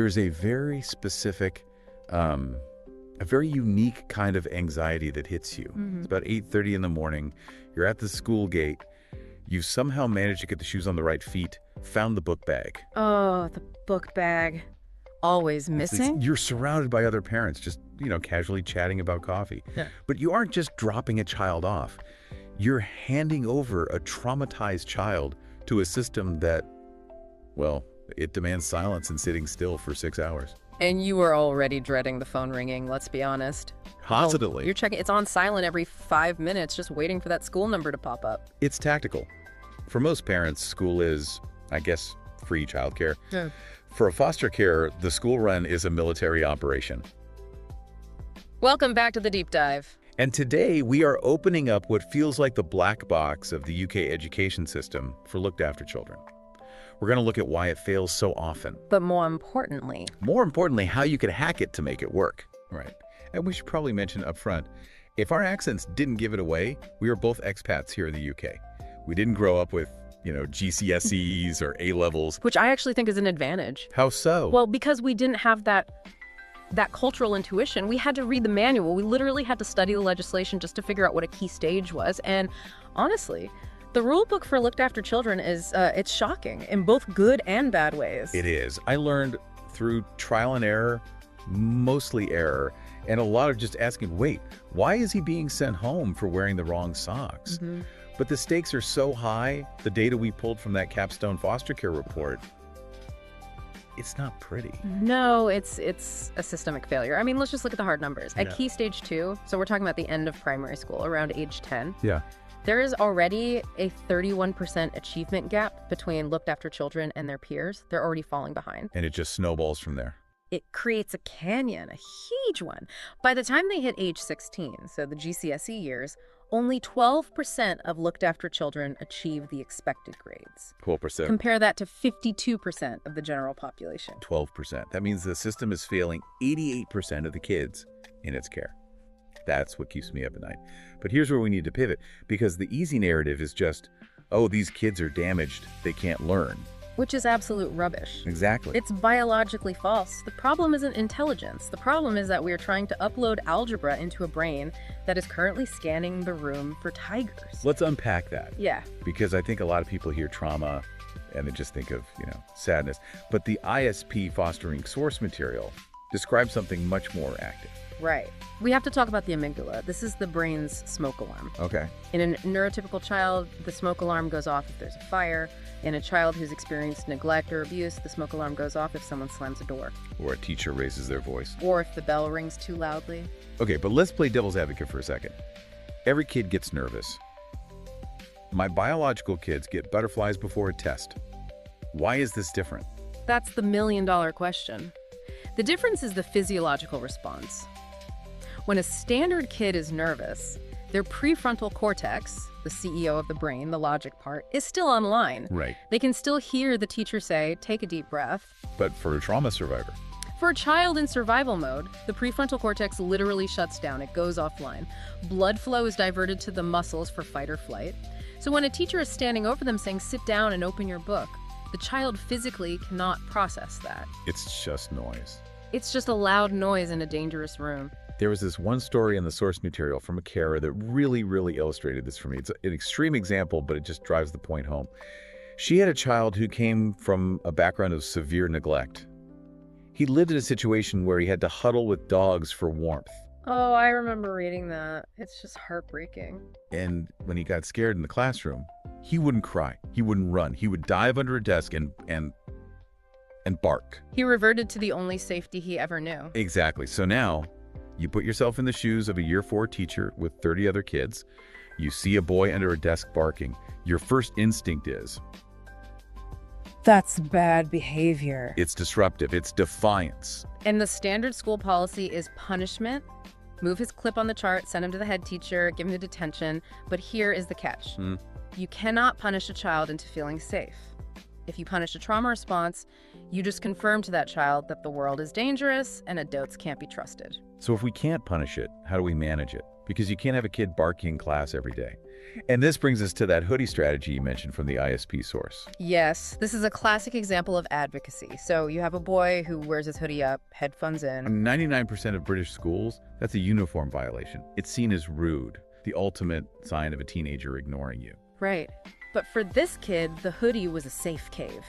there's a very specific, a very unique kind of anxiety that hits you. It's about 8:30 in the morning. You're at the school gate. You somehow managed to get the shoes on the right feet, found the book bag. Oh, the book bag. Always missing? You're surrounded by other parents just, casually chatting about coffee. Yeah. But you aren't just dropping a child off. You're handing over a traumatized child to a system that, well, it demands silence and sitting still for 6 hours. And you were already dreading the phone ringing, let's be honest. Constantly. You're checking, it's on silent every 5 minutes, just waiting for that school number to pop up. It's tactical. For most parents, school is, I guess, free childcare. Yeah. For a foster care, the school run is a military operation. Welcome back to the deep dive. And today we are opening up what feels like the black box of the UK education system for looked after children. We're going to look at why it fails so often. But more importantly, how you can hack it to make it work. Right. And we should probably mention up front, if our accents didn't give it away, we are both expats here in the UK. We didn't grow up with, GCSEs or A-levels. which I actually think is an advantage. How so? Well, because we didn't have that cultural intuition, we had to read the manual. We literally had to study the legislation just to figure out what a key stage was. And honestly, the rule book for looked after children is, it's shocking in both good and bad ways. It is. I learned through trial and error, mostly error, and a lot of just asking, wait, why is he being sent home for wearing the wrong socks? But the stakes are so high, the data we pulled from that capstone foster care report, it's not pretty. No, it's a systemic failure. I mean, let's just look at the hard numbers. At key stage 2, so we're talking about the end of primary school, around age 10. Yeah. There is already a 31% achievement gap between looked after children and their peers. They're already falling behind. And it just snowballs from there. It creates a canyon, a huge one. By the time they hit age 16, so the GCSE years, only 12% of looked after children achieve the expected grades. 12%. Compare that to 52% of the general population. 12%. That means the system is failing 88% of the kids in its care. That's what keeps me up at night. But here's where we need to pivot, because the easy narrative is just, oh, these kids are damaged, they can't learn. Which is absolute rubbish. Exactly. It's biologically false. The problem isn't intelligence. The problem is that we are trying to upload algebra into a brain that is currently scanning the room for tigers. Let's unpack that. Yeah. Because I think a lot of people hear trauma and they just think of, sadness. But the ISP fostering source material describes something much more active. Right. We have to talk about the amygdala. This is the brain's smoke alarm. Okay. In a neurotypical child, the smoke alarm goes off if there's a fire. In a child who's experienced neglect or abuse, the smoke alarm goes off if someone slams a door. Or a teacher raises their voice. Or if the bell rings too loudly. Okay, but let's play devil's advocate for a second. Every kid gets nervous. My biological kids get butterflies before a test. Why is this different? That's the million-dollar question. The difference is the physiological response. When a standard kid is nervous, their prefrontal cortex, the CEO of the brain, the logic part, is still online. Right. They can still hear the teacher say, take a deep breath. But for a trauma survivor? For a child in survival mode, the prefrontal cortex literally shuts down. It goes offline. Blood flow is diverted to the muscles for fight or flight. So when a teacher is standing over them saying, sit down and open your book, the child physically cannot process that. It's just noise. It's just a loud noise in a dangerous room. There was this one story in the source material from a carer that really, really illustrated this for me. It's an extreme example, but it just drives the point home. She had a child who came from a background of severe neglect. He lived in a situation where he had to huddle with dogs for warmth. Oh, I remember reading that. It's just heartbreaking. And when he got scared in the classroom, he wouldn't cry. He wouldn't run. He would dive under a desk and bark. He reverted to the only safety he ever knew. Exactly. So now, you put yourself in the shoes of a year 4 teacher with 30 other kids. You see a boy under a desk barking. Your first instinct is, that's bad behavior. it's disruptive. It's defiance. And the standard school policy is punishment. Move his clip on the chart, send him to the head teacher, give him the detention. But here is the catch. You cannot punish a child into feeling safe. If you punish a trauma response, you just confirm to that child that the world is dangerous and adults can't be trusted. So if we can't punish it, how do we manage it? Because you can't have a kid barking in class every day. And this brings us to that hoodie strategy you mentioned from the ISP source. Yes, this is a classic example of advocacy. So you have a boy who wears his hoodie up, headphones in. 99% of British schools, that's a uniform violation. It's seen as rude, the ultimate sign of a teenager ignoring you. Right. But for this kid, the hoodie was a safe cave.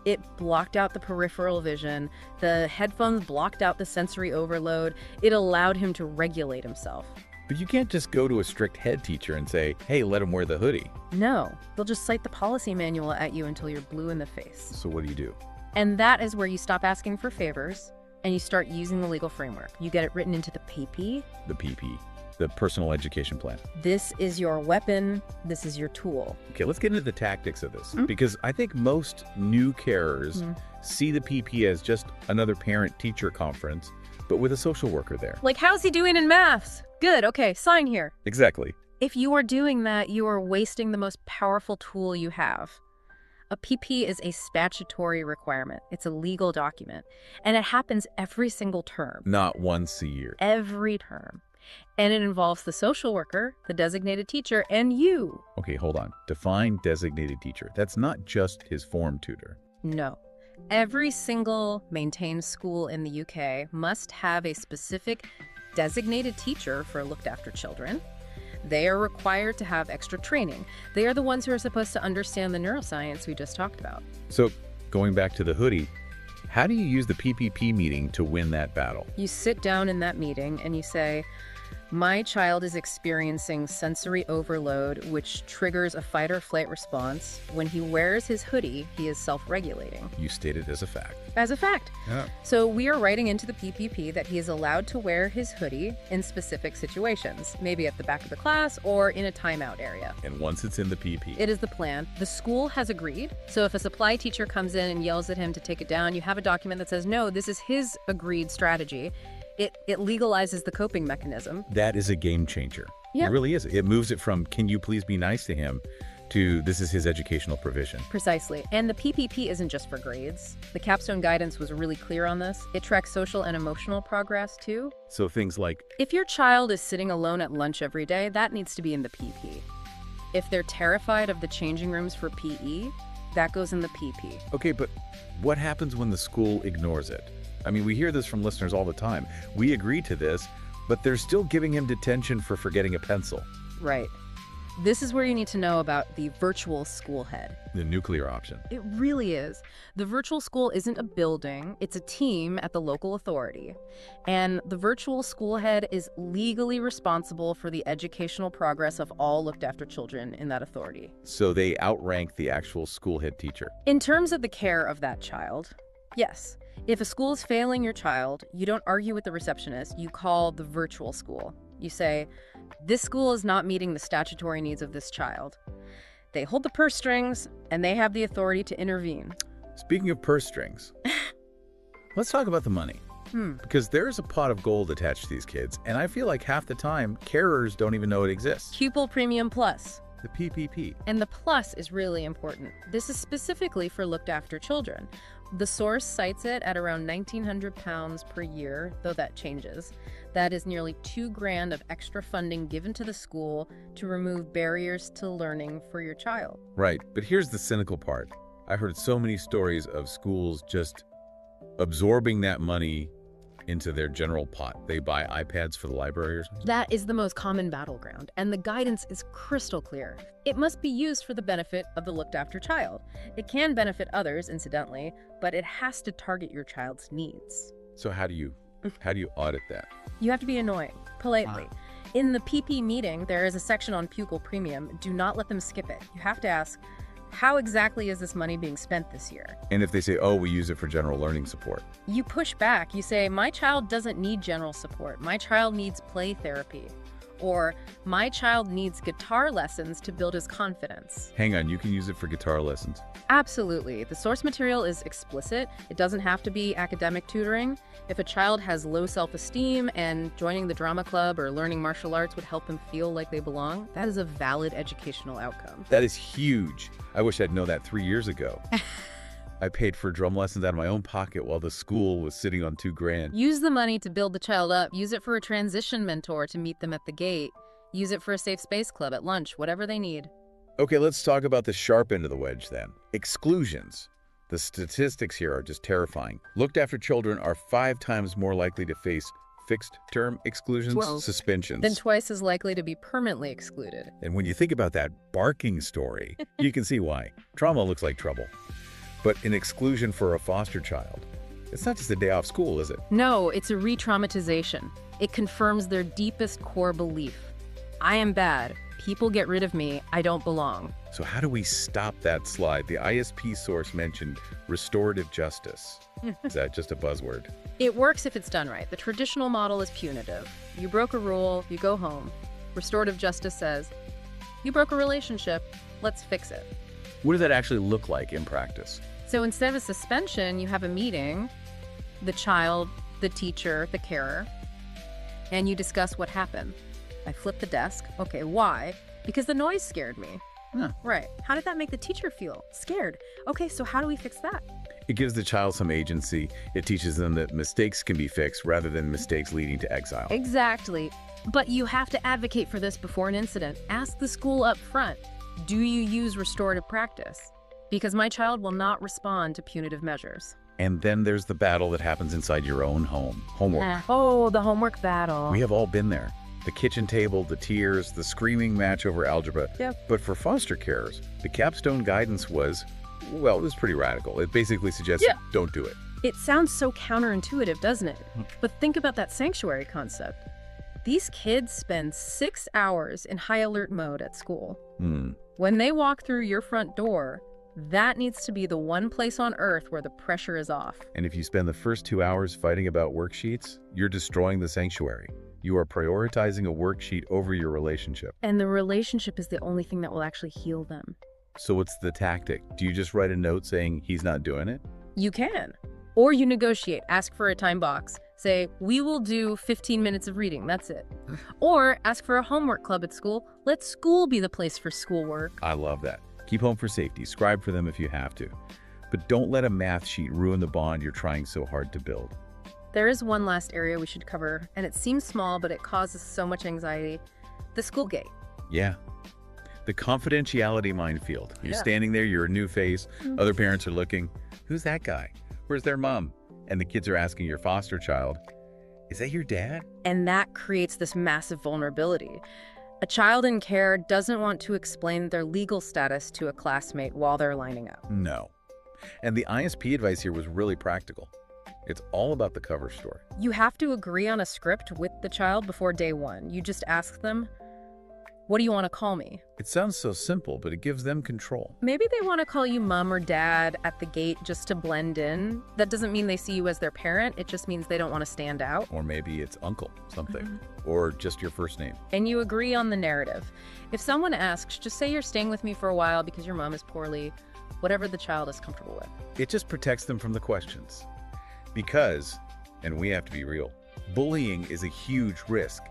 It blocked out the peripheral vision. The headphones blocked out the sensory overload. It allowed him to regulate himself. But you can't just go to a strict head teacher and say, hey, let him wear the hoodie. No, they'll just cite the policy manual at you until you're blue in the face. So what do? And that is where you stop asking for favors and you start using the legal framework. You get it written into the PP. The PP, the personal education plan. This is your weapon. This is your tool. Okay, let's get into the tactics of this, because I think most new carers see the PP as just another parent-teacher conference, but with a social worker there. Like, how's he doing in maths? Good, okay, sign here. Exactly. If you are doing that, you are wasting the most powerful tool you have. A PP is a statutory requirement. It's a legal document. And it happens every single term. Not once a year. Every term. And it involves the social worker, the designated teacher, and you. Okay, hold on. Define designated teacher. That's not just his form tutor. No. Every single maintained school in the UK must have a specific designated teacher for looked after children. They are required to have extra training. They are the ones who are supposed to understand the neuroscience we just talked about. So, going back to the hoodie, how do you use the PPP meeting to win that battle? You sit down in that meeting and you say, my child is experiencing sensory overload, which triggers a fight or flight response. When he wears his hoodie, he is self-regulating. You state it as a fact. As a fact. Yeah. So we are writing into the PPP that he is allowed to wear his hoodie in specific situations, maybe at the back of the class or in a timeout area. And once it's in the PP, it is the plan. The school has agreed. So if a supply teacher comes in and yells at him to take it down, you have a document that says, no, this is his agreed strategy. It legalizes the coping mechanism. That is a game changer. Yeah. It really is. It moves it from, can you please be nice to him, to this is his educational provision. Precisely. And the PPP isn't just for grades. The capstone guidance was really clear on this. It tracks social and emotional progress too. So things like, if your child is sitting alone at lunch every day, that needs to be in the PP. If they're terrified of the changing rooms for PE, that goes in the PP. okay, but what happens when the school ignores it? I mean, we hear this from listeners all the time. We agree to this, but they're still giving him detention for forgetting a pencil. Right. This is where you need to know about the virtual school head. The nuclear option. It really is. The virtual school isn't a building, it's a team at the local authority. And the virtual school head is legally responsible for the educational progress of all looked after children in that authority. So they outrank the actual school head teacher. In terms of the care of that child, yes. If a school is failing your child, you don't argue with the receptionist, you call the virtual school. You say, this school is not meeting the statutory needs of this child. They hold the purse strings, and they have the authority to intervene. Speaking of purse strings, let's talk about the money. Because there's a pot of gold attached to these kids, and I feel like half the time, carers don't even know it exists. Pupil Premium Plus. The PPP. And the plus is really important. This is specifically for looked after children. The source cites it at around £1,900 per year, though that changes. That is nearly $2,000 of extra funding given to the school to remove barriers to learning for your child. Right, but here's the cynical part. I heard so many stories of schools just absorbing that money into their general pot. They buy iPads for the library or something. That is the most common battleground, and the guidance is crystal clear. It must be used for the benefit of the looked-after child. It can benefit others, incidentally, but it has to target your child's needs. So how do you audit that? You have to be annoying, politely. In the PP meeting, there is a section on Pupil Premium. Do not let them skip it. You have to ask, how exactly is this money being spent this year? And if they say, oh, we use it for general learning support. You push back. You say, my child doesn't need general support. My child needs play therapy. Or, my child needs guitar lessons to build his confidence. Hang on, you can use it for guitar lessons. Absolutely. The source material is explicit. It doesn't have to be academic tutoring. If a child has low self-esteem and joining the drama club or learning martial arts would help them feel like they belong, that is a valid educational outcome. That is huge. I wish I'd known that 3 years ago. I paid for drum lessons out of my own pocket while the school was sitting on $2,000. Use the money to build the child up. Use it for a transition mentor to meet them at the gate. Use it for a safe space club at lunch, whatever they need. Okay, let's talk about the sharp end of the wedge then. Exclusions. The statistics here are just terrifying. Looked after children are 5 times more likely to face fixed-term exclusions, suspensions. Then twice as likely to be permanently excluded. And when you think about that barking story, you can see why. Trauma looks like trouble. But an exclusion for a foster child, it's not just a day off school, is it? No, it's a re-traumatization. It confirms their deepest core belief. I am bad. People get rid of me. I don't belong. So how do we stop that slide? The ISP source mentioned restorative justice. Is that just a buzzword? It works if it's done right. The traditional model is punitive. You broke a rule, you go home. Restorative justice says, you broke a relationship, let's fix it. What does that actually look like in practice? So instead of a suspension, you have a meeting, the child, the teacher, the carer, and you discuss what happened. I flipped the desk. Okay, why? Because the noise scared me. Huh. Right. How did that make the teacher feel? Scared. Okay, so how do we fix that? It gives the child some agency. It teaches them that mistakes can be fixed rather than mistakes leading to exile. Exactly. But you have to advocate for this before an incident. Ask the school up front, do you use restorative practice? Because my child will not respond to punitive measures. And then there's the battle that happens inside your own home. Homework. Oh, the homework battle. We have all been there. The kitchen table, the tears, the screaming match over algebra. Yep. But for foster carers, the capstone guidance was, well, it was pretty radical. It basically suggested, don't do it. It sounds so counterintuitive, doesn't it? But think about that sanctuary concept. These kids spend 6 hours in high alert mode at school. When they walk through your front door, that needs to be the one place on earth where the pressure is off. And if you spend the first 2 hours fighting about worksheets, you're destroying the sanctuary. You are prioritizing a worksheet over your relationship. And the relationship is the only thing that will actually heal them. So what's the tactic? Do you just write a note saying he's not doing it? You can. Or you negotiate. Ask for a time box. Say, we will do 15 minutes of reading. That's it. Or ask for a homework club at school. Let school be the place for schoolwork. I love that. Keep home for safety. Scribe for them if you have to. But don't let a math sheet ruin the bond you're trying so hard to build. There is one last area we should cover, and it seems small, but it causes so much anxiety. The school gate. Yeah. The confidentiality minefield. You're standing there, you're a new face. Other parents are looking. Who's that guy? Where's their mom? And the kids are asking your foster child, is that your dad? And that creates this massive vulnerability. A child in care doesn't want to explain their legal status to a classmate while they're lining up. No. And the ISP advice here was really practical. It's all about the cover story. You have to agree on a script with the child before day one. You just ask them, what do you want to call me? It sounds so simple, but it gives them control. Maybe they want to call you mom or dad at the gate just to blend in. That doesn't mean they see you as their parent. It just means they don't want to stand out. Or maybe it's uncle, something. Or just your first name. And you agree on the narrative. If someone asks, just say you're staying with me for a while because your mom is poorly, whatever the child is comfortable with. It just protects them from the questions. Because, and we have to be real, bullying is a huge risk.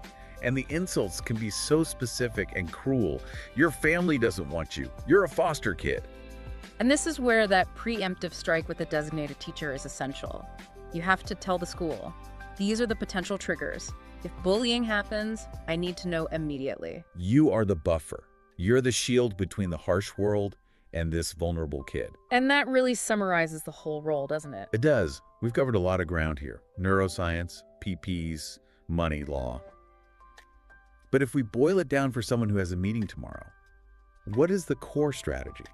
And the insults can be so specific and cruel. Your family doesn't want you. You're a foster kid. And this is where that preemptive strike with a designated teacher is essential. You have to tell the school, these are the potential triggers. If bullying happens, I need to know immediately. You are the buffer. You're the shield between the harsh world and this vulnerable kid. And that really summarizes the whole role, doesn't it? It does. We've covered a lot of ground here. Neuroscience, PEPs, money law. But if we boil it down for someone who has a meeting tomorrow, what is the core strategy?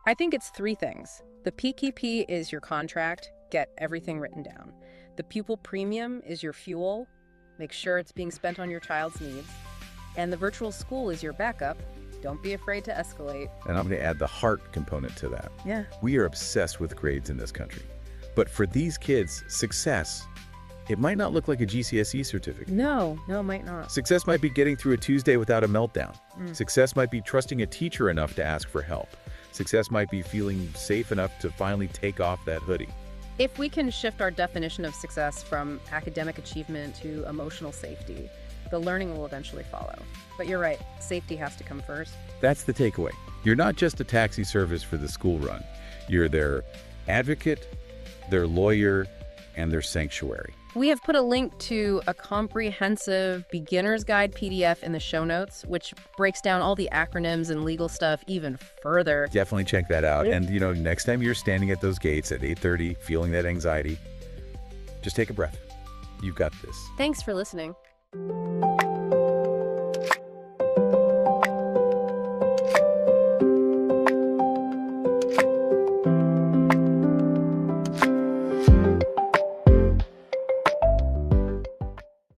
I think it's 3 things. The PEP is your contract. Get everything written down. The Pupil Premium is your fuel. Make sure it's being spent on your child's needs. And the virtual school is your backup. Don't be afraid to escalate. And I'm going to add the heart component to that. Yeah. We are obsessed with grades in this country. But for these kids, success, it might not look like a GCSE certificate. No, it might not. Success might be getting through a Tuesday without a meltdown. Success might be trusting a teacher enough to ask for help. Success might be feeling safe enough to finally take off that hoodie. If we can shift our definition of success from academic achievement to emotional safety, the learning will eventually follow. But you're right, safety has to come first. That's the takeaway. You're not just a taxi service for the school run. You're their advocate, their lawyer, and their sanctuary. We have put a link to a comprehensive beginner's guide PDF in the show notes, which breaks down all the acronyms and legal stuff even further. Definitely check that out. And, next time you're standing at those gates at 8:30, feeling that anxiety, just take a breath. You've got this. Thanks for listening.